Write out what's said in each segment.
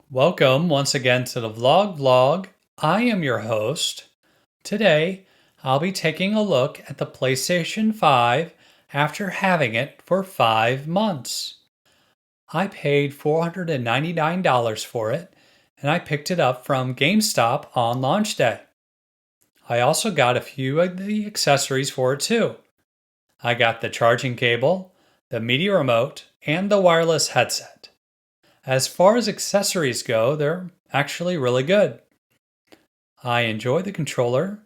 Welcome once again to the vlog. I am your host. Today, I'll be taking a look at the PlayStation 5 after having it for 5 months. I paid $499 for it, and I picked it up from GameStop on launch day. I also got a few of the accessories for it too. I got the charging cable, the media remote, and the wireless headset. As far as accessories go, they're actually really good. I enjoy the controller.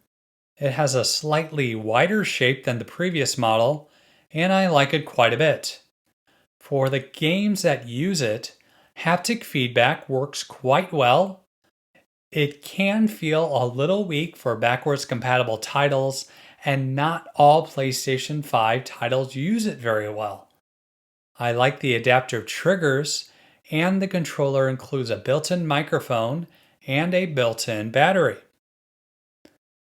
It has a slightly wider shape than the previous model, and I like it quite a bit. For the games that use it, haptic feedback works quite well. It can feel a little weak for backwards compatible titles, and not all PlayStation 5 titles use it very well. I like the adaptive triggers, and the controller includes a built-in microphone and a built-in battery.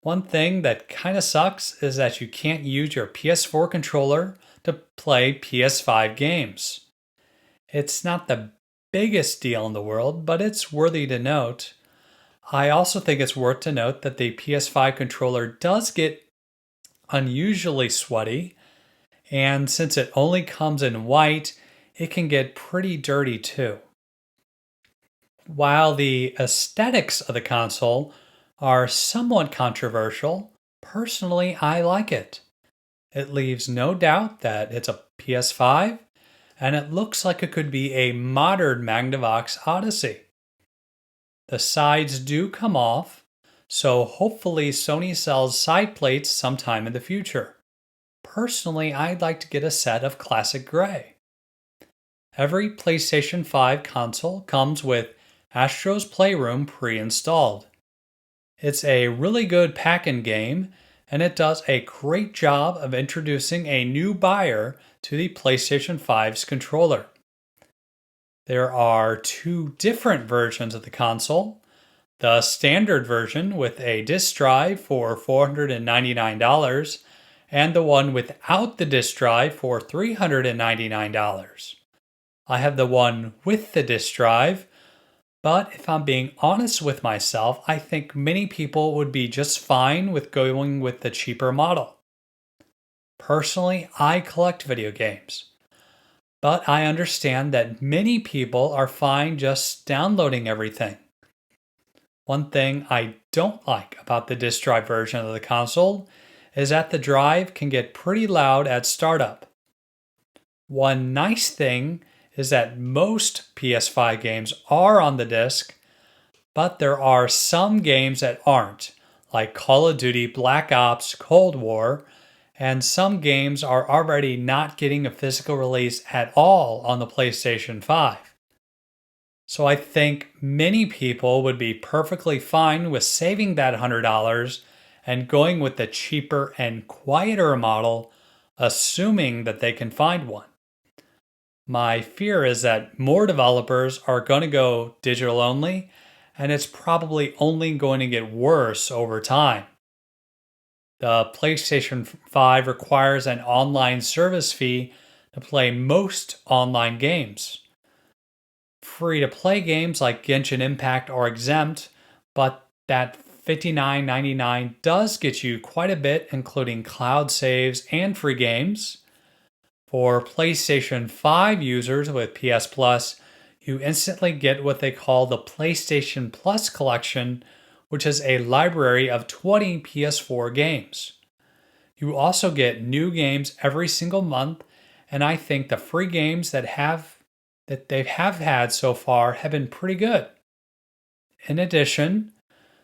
One thing that kind of sucks is that you can't use your PS4 controller to play PS5 games. It's not the biggest deal in the world, but it's worthy to note. I also think it's worth to note that the PS5 controller does get unusually sweaty, and since it only comes in white, it can get pretty dirty too. While the aesthetics of the console are somewhat controversial, personally I like it. It leaves no doubt that it's a PS5, and it looks like it could be a modern Magnavox Odyssey. The sides do come off, so hopefully Sony sells side plates sometime in the future. Personally, I'd like to get a set of classic gray. Every PlayStation 5 console comes with Astro's Playroom pre-installed. It's a really good pack-in game, and it does a great job of introducing a new buyer to the PlayStation 5's controller. There are two different versions of the console. The standard version with a disk drive for $499 and the one without the disk drive for $399. I have the one with the disk drive, but if I'm being honest with myself, I think many people would be just fine with going with the cheaper model. Personally, I collect video games, but I understand that many people are fine just downloading everything. One thing I don't like about the disk drive version of the console is that the drive can get pretty loud at startup. One nice thing is that most PS5 games are on the disc, but there are some games that aren't, like Call of Duty Black Ops Cold War, and some games are already not getting a physical release at all on the PlayStation 5. So I think many people would be perfectly fine with saving that $100 and going with the cheaper and quieter model, assuming that they can find one. My fear is that more developers are going to go digital only, and it's probably only going to get worse over time. The PlayStation 5 requires an online service fee to play most online games. Free-to-play games like Genshin Impact are exempt, but that $59.99 does get you quite a bit, including cloud saves and free games. For PlayStation 5 users with PS Plus, you instantly get what they call the PlayStation Plus Collection, which is a library of 20 PS4 games. You also get new games every single month, and I think the free games that they have had so far have been pretty good. In addition,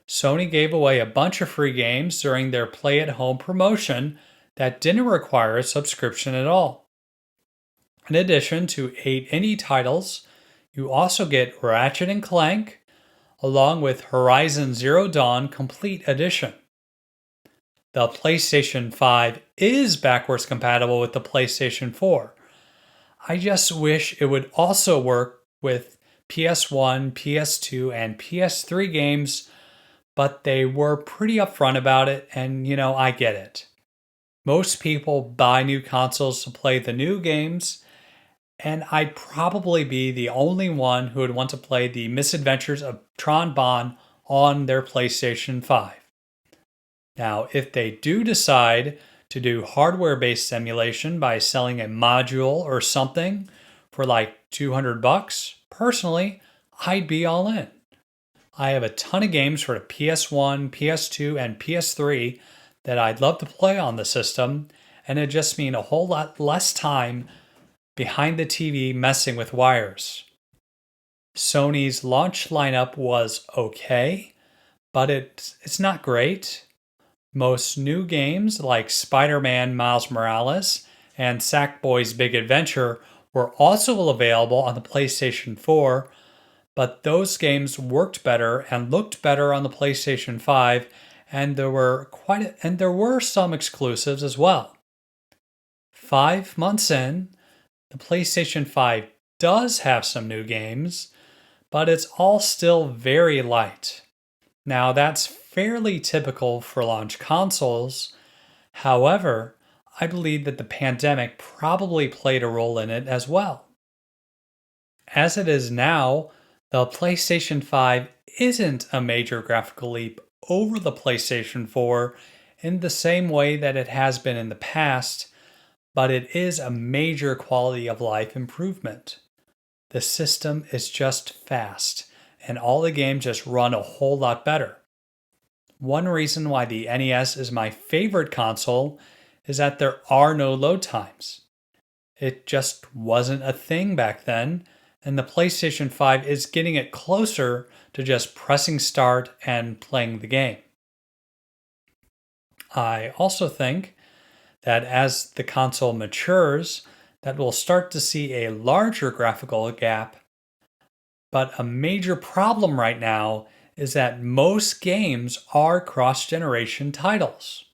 Sony gave away a bunch of free games during their Play at Home promotion that didn't require a subscription at all. In addition to 8 indie titles, you also get Ratchet and Clank, along with Horizon Zero Dawn Complete Edition. The PlayStation 5 is backwards compatible with the PlayStation 4. I just wish it would also work with PS1, PS2, and PS3 games, but they were pretty upfront about it, and I get it. Most people buy new consoles to play the new games, and I'd probably be the only one who would want to play the misadventures of Tron Bonne on their PlayStation 5. Now, if they do decide to do hardware based simulation by selling a module or something for like 200 bucks, personally, I'd be all in. I have a ton of games for the PS1, PS2, and PS3 that I'd love to play on the system, and it just mean a whole lot less time behind the TV messing with wires. Sony's launch lineup was okay, but it's not great. Most new games like Spider-Man Miles Morales and Sackboy's Big Adventure were also available on the PlayStation 4, but those games worked better and looked better on the PlayStation 5, and there were some exclusives as well. 5 months in, the PlayStation 5 does have some new games, but it's all still very light. Now, that's fairly typical for launch consoles. However, I believe that the pandemic probably played a role in it as well. As it is now, the PlayStation 5 isn't a major graphical leap over the PlayStation 4 in the same way that it has been in the past, but it is a major quality of life improvement. The system is just fast, and all the games just run a whole lot better. One reason why the NES is my favorite console is that there are no load times. It just wasn't a thing back then, and the PlayStation 5 is getting it closer to just pressing start and playing the game. I also think that as the console matures, that we'll start to see a larger graphical gap. But a major problem right now is that most games are cross-generation titles.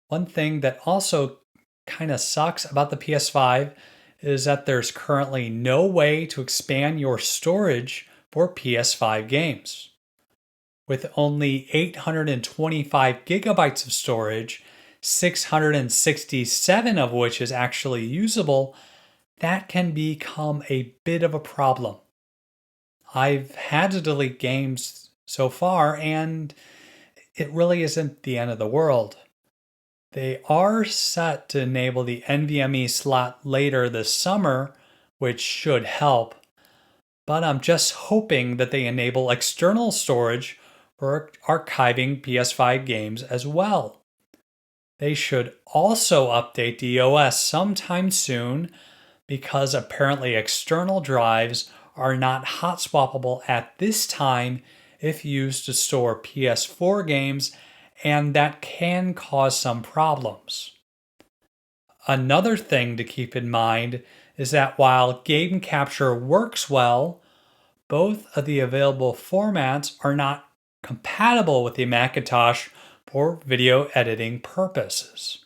One thing that also kind of sucks about the PS5 is that there's currently no way to expand your storage for PS5 games. With only 825 gigabytes of storage, 667 of which is actually usable, that can become a bit of a problem. I've had to delete games so far, and it really isn't the end of the world. They are set to enable the NVMe slot later this summer, which should help, but I'm just hoping that they enable external storage for archiving PS5 games as well. They should also update the OS sometime soon because apparently external drives are not hot swappable at this time if used to store PS4 games, and that can cause some problems. Another thing to keep in mind is that while game capture works well, both of the available formats are not compatible with the Macintosh for video editing purposes.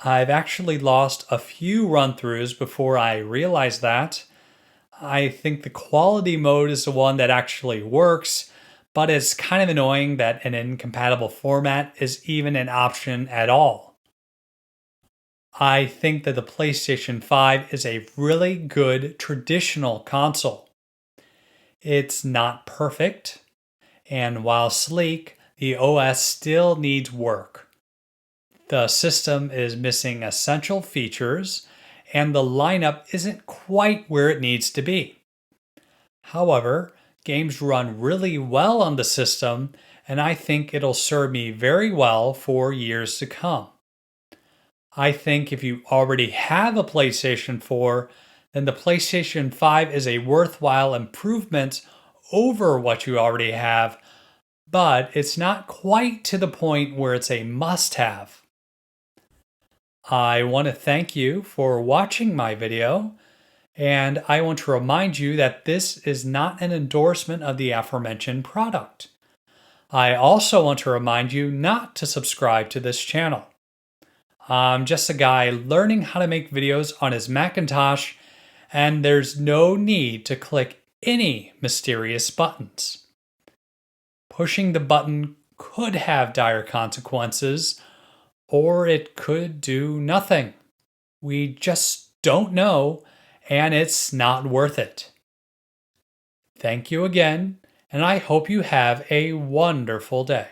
I've actually lost a few run-throughs before I realized that. I think the quality mode is the one that actually works, but it's kind of annoying that an incompatible format is even an option at all. I think that the PlayStation 5 is a really good traditional console. It's not perfect, and while sleek, the OS still needs work. The system is missing essential features, and the lineup isn't quite where it needs to be. However, games run really well on the system, and I think it'll serve me very well for years to come. I think if you already have a PlayStation 4, then the PlayStation 5 is a worthwhile improvement over what you already have, but it's not quite to the point where it's a must-have. I want to thank you for watching my video, and I want to remind you that this is not an endorsement of the aforementioned product. I also want to remind you not to subscribe to this channel. I'm just a guy learning how to make videos on his Macintosh, and there's no need to click any mysterious buttons. Pushing the button could have dire consequences, or it could do nothing. We just don't know, and it's not worth it. Thank you again, and I hope you have a wonderful day.